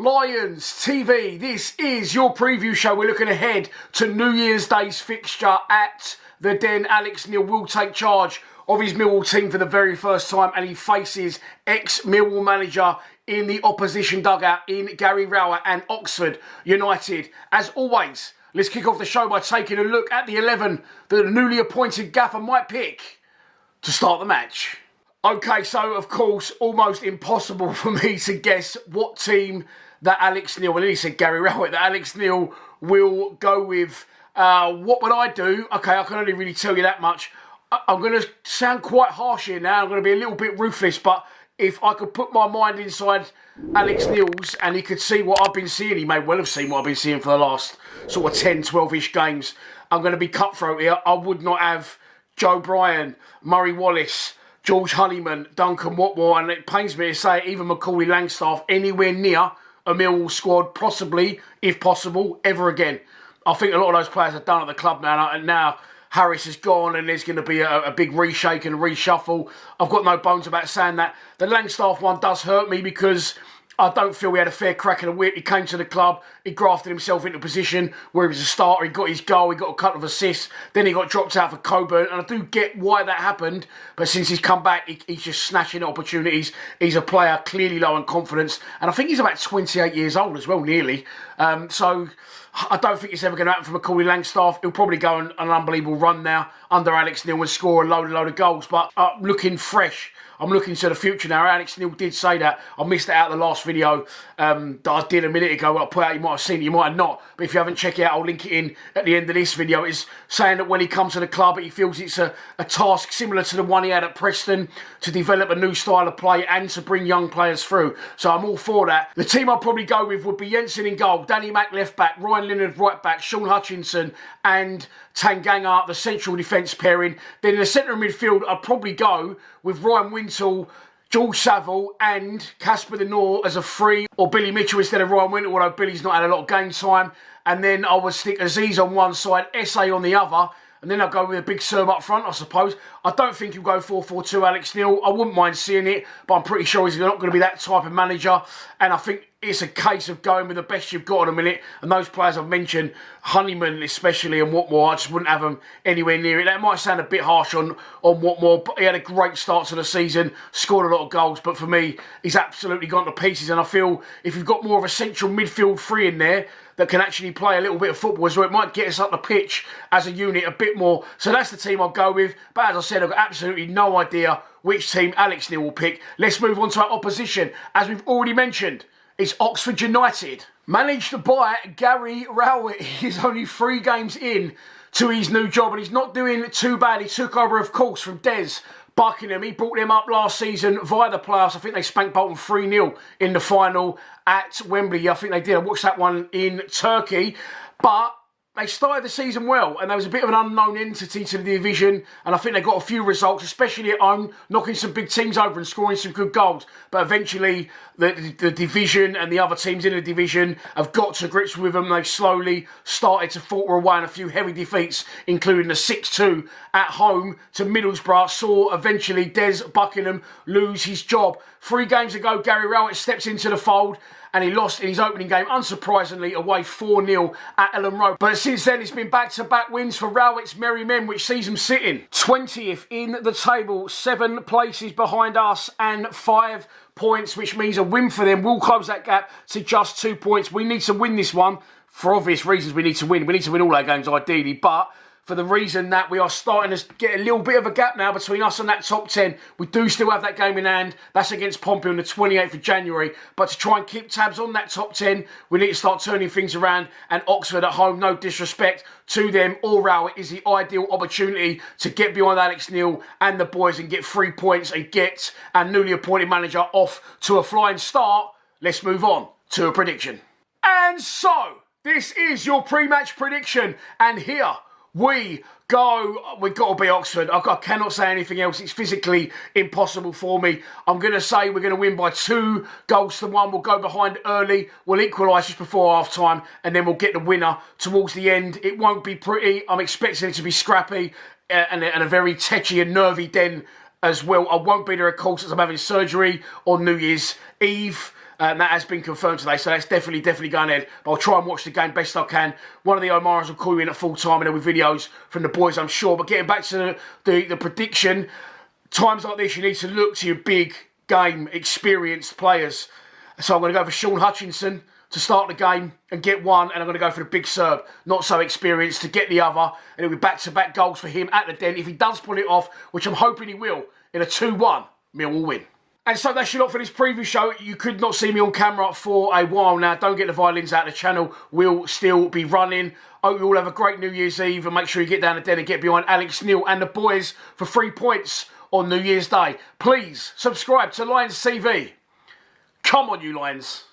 Lions TV, this is your preview show. We're looking ahead to New Year's Day's fixture at the Den. Alex Neil will take charge of his Millwall team for the very first time, and he faces ex-Millwall manager in the opposition dugout in Gary Rowett and Oxford United. As always, let's kick off the show by taking a look at the 11 that the newly appointed gaffer might pick to start the match. Okay, so of course, almost impossible for me to guess what team that Alex Neil, well, he said Gary Rowett, that Alex Neil will go with. What would I do? Okay, I can only really tell you that much. I'm going to sound quite harsh here now. I'm going to be a little bit ruthless, but if I could put my mind inside Alex Neil's and he could see what I've been seeing, he may well have seen what I've been seeing for the last sort of 10, 12-ish games. I'm going to be cutthroat here. I would not have Joe Bryan, Murray Wallace, George Honeyman, Duncan Watmore, and it pains me to say even Macaulay Langstaff anywhere near a Millwall squad, possibly, if possible, ever again. I think a lot of those players are done at the club now, and now Harris is gone and there's going to be a big reshake and reshuffle. I've got no bones about saying that. The Langstaff one does hurt me because I don't feel he had a fair crack in the whip. He came to the club, he grafted himself into a position where he was a starter, he got his goal, he got a couple of assists, then he got dropped out for Coburn, and I do get why that happened, but since he's come back, he's just snatching opportunities. He's a player clearly low on confidence, and I think he's about 28 years old as well, nearly. So I don't think it's ever going to happen for Macaulay Langstaff. He'll probably go on an unbelievable run now under Alex Neil and score a load of goals, but looking fresh. I'm looking to the future now. Alex Neil did say that. I missed it out of the last video that I did a minute ago. I put out, you might have seen it, you might have not. But if you haven't checked it out, I'll link it in at the end of this video. It's saying that when he comes to the club, he feels it's a task similar to the one he had at Preston to develop a new style of play and to bring young players through. So I'm all for that. The team I'd probably go with would be Jensen in goal, Danny Mack left back, Ryan Leonard right back, Sean Hutchinson and Tanganga, the central defence pairing. Then in the centre of midfield, I'd probably go with Ryan Wintle, George Saville and Casper De Norre as a free, or Billy Mitchell instead of Ryan Wintle, although Billy's not had a lot of game time. And then I would stick Aziz on one side, SA on the other, and then I'll go with a big serve up front, I suppose. I don't think he'll go 4-4-2, Alex Neil. I wouldn't mind seeing it, but I'm pretty sure he's not going to be that type of manager. And I think it's a case of going with the best you've got in a minute. And those players I've mentioned, Honeyman especially and Watmore, I just wouldn't have them anywhere near it. That might sound a bit harsh on Watmore, but he had a great start to the season, scored a lot of goals. But for me, he's absolutely gone to pieces. And I feel if you've got more of a central midfield three in there that can actually play a little bit of football as well, it might get us up the pitch as a unit a bit more. So that's the team I'll go with. But as I said, I've got absolutely no idea which team Alex Neil will pick. Let's move on to our opposition. As we've already mentioned, it's Oxford United. Managed by Gary Rowett. He's only 3 games in to his new job and he's not doing too bad. He took over, of course, from Des Buckingham. He brought them up last season via the playoffs. I think they spanked Bolton 3-0 in the final at Wembley. I think they did. I watched that one in Turkey. But they started the season well, and there was a bit of an unknown entity to the division, and I think they got a few results, especially at home, knocking some big teams over and scoring some good goals. But eventually, the division and the other teams in the division have got to grips with them. They've slowly started to falter away, and a few heavy defeats, including the 6-2 at home to Middlesbrough, saw eventually Des Buckingham lose his job. 3 games ago, Gary Rowett steps into the fold, and he lost in his opening game, unsurprisingly, away 4-0 at Ellen Road. But since then, it's been back-to-back wins for Rowett's Merry Men, which sees them sitting 20th in the table, 7 places behind us and 5 points, which means a win for them will close that gap to just 2 points. We need to win this one. For obvious reasons, we need to win. We need to win all our games, ideally, but for the reason that we are starting to get a little bit of a gap now between us and that top 10. We do still have that game in hand. That's against Pompey on the 28th of January. But to try and keep tabs on that top 10, we need to start turning things around. And Oxford at home, no disrespect to them or Rowett, is the ideal opportunity to get behind Alex Neil and the boys and get 3 points and get our newly appointed manager off to a flying start. Let's move on to a prediction. And so, this is your pre-match prediction. And here we go. We've got to beat Oxford. I cannot say anything else. It's physically impossible for me. I'm going to say we're going to win by 2-1. We'll go behind early. We'll equalise just before half-time. And then we'll get the winner towards the end. It won't be pretty. I'm expecting it to be scrappy and a very tetchy and nervy Den as well. I won't be there, of course, as I'm having surgery on New Year's Eve. And that has been confirmed today, so that's definitely going ahead. But I'll try and watch the game best I can. One of the Omarans will call you in at full time, and there'll be videos from the boys, I'm sure. But getting back to the prediction, times like this, you need to look to your big game experienced players. So I'm going to go for Sean Hutchinson to start the game and get one, and I'm going to go for the big Serb, not so experienced, to get the other, and it'll be back-to-back goals for him at the Den. If he does pull it off, which I'm hoping he will, in a 2-1, Millwall win. And so that's your lot for this preview show. You could not see me on camera for a while now. Don't get the violins out of the channel. We'll still be running. Hope you all have a great New Year's Eve, and make sure you get down the Den and get behind Alex Neil and the boys for 3 points on New Year's Day. Please subscribe to Lions TV. Come on, you Lions.